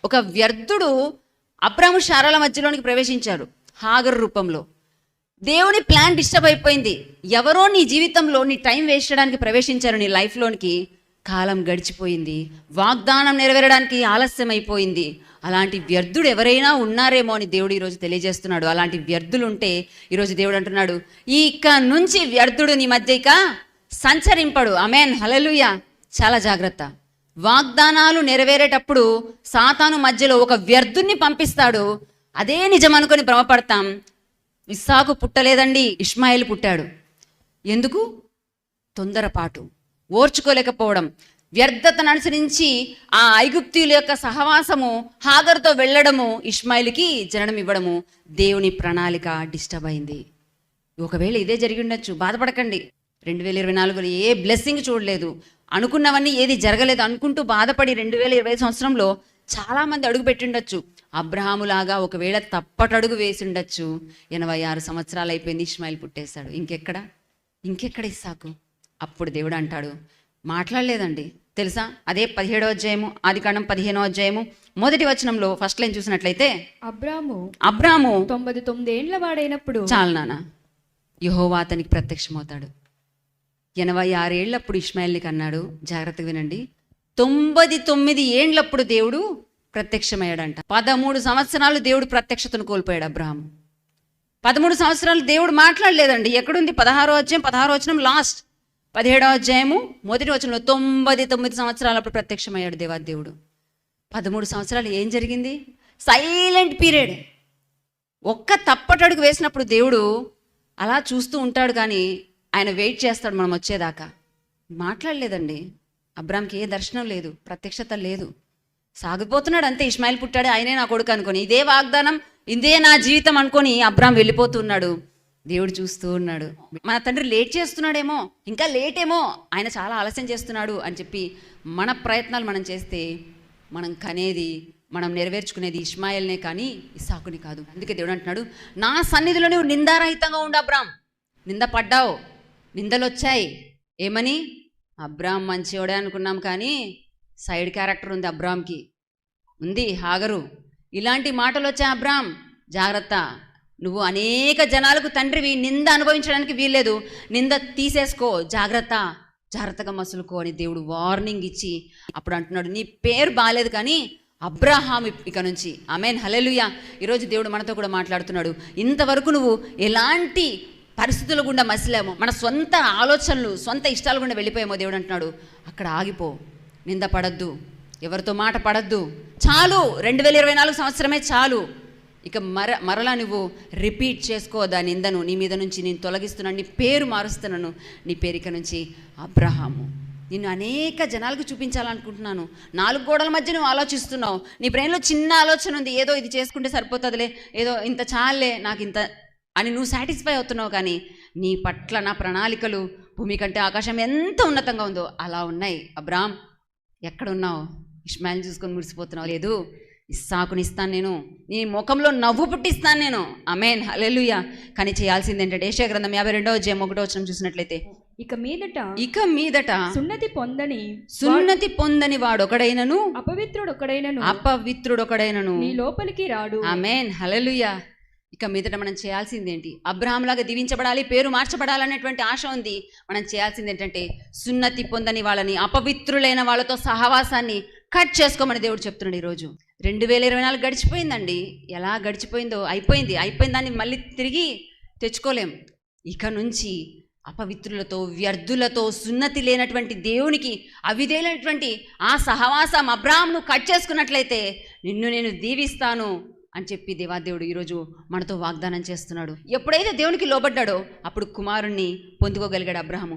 ఒక వ్యర్థుడు అబ్రాము శారాల మధ్యలోనికి ప్రవేశించారు హాగరు రూపంలో. దేవుని ప్లాన్ డిస్టర్బ్ అయిపోయింది. ఎవరో నీ జీవితంలో నీ టైం వేస్ట్ చేయడానికి ప్రవేశించారు నీ లైఫ్లోనికి. కాలం గడిచిపోయింది, వాగ్దానం నెరవేరడానికి ఆలస్యం అయిపోయింది. అలాంటి వ్యర్థుడు ఎవరైనా ఉన్నారేమో అని దేవుడు ఈరోజు తెలియజేస్తున్నాడు. అలాంటి వ్యర్థులు ఉంటే ఈరోజు దేవుడు అంటున్నాడు, ఇక నుంచి వ్యర్థుడు నీ మధ్య ఇక సంచరింపడు. ఆమేన్, హల్లెలూయా. చాలా జాగ్రత్త. వాగ్దానాలు నెరవేరేటప్పుడు సాతాను మధ్యలో ఒక వ్యర్థుని పంపిస్తాడు. అదే నిజం అనుకొని భ్రమపడతాం. ఇస్సాకు పుట్టలేదండి, ఇష్మాయేలు పుట్టాడు. ఎందుకు? తొందరపాటు, ఓర్చుకోలేకపోవడం, వ్యర్థతను అనుసరించి ఆ ఐగుప్తీయుల యొక్క సహవాసము, హాగరుతో వెళ్ళడము, ఇష్మాయిల్కి జననం ఇవ్వడము, దేవుని ప్రణాళిక డిస్టర్బ్ అయింది. ఒకవేళ ఇదే జరిగి ఉండొచ్చు. బాధపడకండి. 2024లో ఏ బ్లెస్సింగ్ చూడలేదు, అనుకున్నవన్నీ ఏది జరగలేదు అనుకుంటూ బాధపడి 2020 సంవత్సరంలో చాలామంది అడుగు పెట్టిండొచ్చు. అబ్రహాములాగా ఒకవేళ తప్పటడుగు వేసి ఉండొచ్చు. 86 సంవత్సరాలు అయిపోయింది, ఇష్మాయిల్ పుట్టేశాడు. ఇంకెక్కడ ఇస్సాకు? అప్పుడు దేవుడు అంటాడు, మాట్లాడలేదండి తెలుసా? అదే 17వ అధ్యాయము, ఆదికాండం 15వ అధ్యాయము 1వ వచనంలో ఫస్ట్ లైన్ చూసినట్లయితే, అబ్రాము 99 ఏండ్ల వాడైనప్పుడు, చాలు నాన్న, యెహోవా అతనికి ప్రత్యక్షమవుతాడు. 86 ఏళ్ళప్పుడు ఇష్మాయిల్ని అన్నాడు. జాగ్రత్తగా వినండి. 99 ఏండ్లప్పుడు దేవుడు ప్రత్యక్షమయ్యాడంట. 13 సంవత్సరాలు దేవుడు ప్రత్యక్షతను కోల్పోయాడు అబ్రహాం. 13 సంవత్సరాలు దేవుడు మాట్లాడలేదండి. ఎక్కడుంది? 16వ అధ్యాయం 16వ వచనం లాస్ట్, 17వ అధ్యాయము 1వ వచనంలో 99 సంవత్సరాలప్పుడు ప్రత్యక్షమయ్యాడు దేవాదేవుడు. 13 సంవత్సరాలు ఏం జరిగింది? Silent period. ఒక్క తప్పటడుగు వేసినప్పుడు దేవుడు అలా చూస్తూ ఉంటాడు, కానీ ఆయన వెయిట్ చేస్తాడు మనం వచ్చేదాకా. మాట్లాడలేదండి. అబ్రామ్కి ఏ దర్శనం లేదు, ప్రత్యక్షత లేదు. సాగిపోతున్నాడు అంతే. ఇష్మాయిల్ పుట్టాడు, ఆయనే నా కొడుకు అనుకొని, ఇదే వాగ్దానం, ఇదే నా జీవితం అనుకొని అబ్రామ్ వెళ్ళిపోతున్నాడు. దేవుడు చూస్తూ ఉన్నాడు. మన తండ్రి లేట్ చేస్తున్నాడేమో, ఇంకా లేట్ ఏమో, ఆయన చాలా ఆలస్యం చేస్తున్నాడు అని చెప్పి మన ప్రయత్నాలు మనం చేస్తే మనం కనేది, మనం నెరవేర్చుకునేది ఇష్మాయిల్నే కానీ ఇస్సాకుని కాదు. అందుకే దేవుడు అంటున్నాడు, నా సన్నిధిలో నువ్వు నిందారహితంగా ఉండు అబ్రామ్. నింద పడ్డావు, నిందలు వచ్చాయి. ఏమని? అబ్రామ్ మంచివాడే అనుకున్నాం, కానీ సైడ్ క్యారెక్టర్ ఉంది అబ్రామ్కి, ఉంది హాగరు. ఇలాంటి మాటలు వచ్చాయి. అబ్రామ్ జాగ్రత్త, నువ్వు అనేక జనాలకు తండ్రివి, నింద అనుభవించడానికి వీల్లేదు, నింద తీసేసుకో, జాగ్రత్తగా మసులుకో అని దేవుడు వార్నింగ్ ఇచ్చి అప్పుడు అంటున్నాడు, నీ పేరు బాగాలేదు కానీ అబ్రహాం ఇక నుంచి. ఆమేన్, హల్లెలూయా. ఈరోజు దేవుడు మనతో కూడా మాట్లాడుతున్నాడు. ఇంతవరకు నువ్వు ఎలాంటి పరిస్థితుల గుండా మసిలేమో, మన సొంత ఆలోచనలు, సొంత ఇష్టాల గుండా వెళ్ళిపోయేమో, దేవుడు అంటున్నాడు, అక్కడ ఆగిపో, నింద పడద్దు, ఎవరితో మాట పడద్దు, చాలు. 2024 సంవత్సరమే చాలు. ఇక మరలా నువ్వు రిపీట్ చేసుకో దా నిందను. నీ మీద నుంచి నేను తొలగిస్తున్నాను, నీ పేరు మారుస్తున్నాను. నీ పేరిక నుంచి అబ్రహాము. నిన్ను అనేక జనాలకు చూపించాలనుకుంటున్నాను. 4 గోడల మధ్య నువ్వు ఆలోచిస్తున్నావు. నీ బ్రెయిన్లో చిన్న ఆలోచన ఉంది, ఏదో ఇది చేసుకుంటే సరిపోతుందిలే, ఏదో ఇంత చాలే నాకు ఇంత అని నువ్వు సాటిస్ఫై అవుతున్నావు, కానీ నీ పట్ల నా ప్రణాళికలు భూమి కంటే ఆకాశం ఎంత ఉన్నతంగా ఉందో అలా ఉన్నాయి. అబ్రామ్ ఎక్కడున్నావు? ఇష్మాయిల్ చూసుకొని మురిసిపోతున్నావు. లేదు, ఇస్సాకుని ఇస్తాను నేను, నీ ముఖంలో నవ్వు పుట్టిస్తాను నేను. ఆమేన్, హల్లెలూయా. కానీ చేయాల్సింది ఏంటంటే, యెషయా గ్రంథం 52వ అధ్యాయం 1వ వచనం చూసినట్లయితే, ఇక మీదట సున్నతి పొందని వాడొకడైనను అపవిత్రుడొకడైనను నీ లోపలికి రాడు. ఆమేన్, హల్లెలూయా. ఇక మీదట మనం చేయాల్సింది ఏంటి? అబ్రహాంలాగా దీవించబడాలి, పేరు మార్చబడాలనేటువంటి ఆశ ఉంది. మనం చేయాల్సింది ఏంటంటే, సున్నతి పొందని వాళ్ళని, అపవిత్రులైన వాళ్ళతో సహవాసాన్ని కట్ చేసుకోమని దేవుడు చెప్తున్నాడు. ఈరోజు 2024 గడిచిపోయిందండి. ఎలా గడిచిపోయిందో అయిపోయింది దాన్ని మళ్ళీ తిరిగి తెచ్చుకోలేం. ఇక నుంచి అపవిత్రులతో, వ్యర్థులతో, సున్నతి లేనటువంటి దేవునికి అవిధేయులైనటువంటి ఆ సహవాసం అబ్రాహాంను కట్ చేసుకున్నట్లయితే నిన్ను నేను దీవిస్తాను అని చెప్పి దేవాదేవుడు ఈరోజు మనతో వాగ్దానం చేస్తున్నాడు. ఎప్పుడైతే దేవునికి లోబడ్డాడో అప్పుడు కుమారుణ్ణి పొందుకోగలిగాడు అబ్రహాము.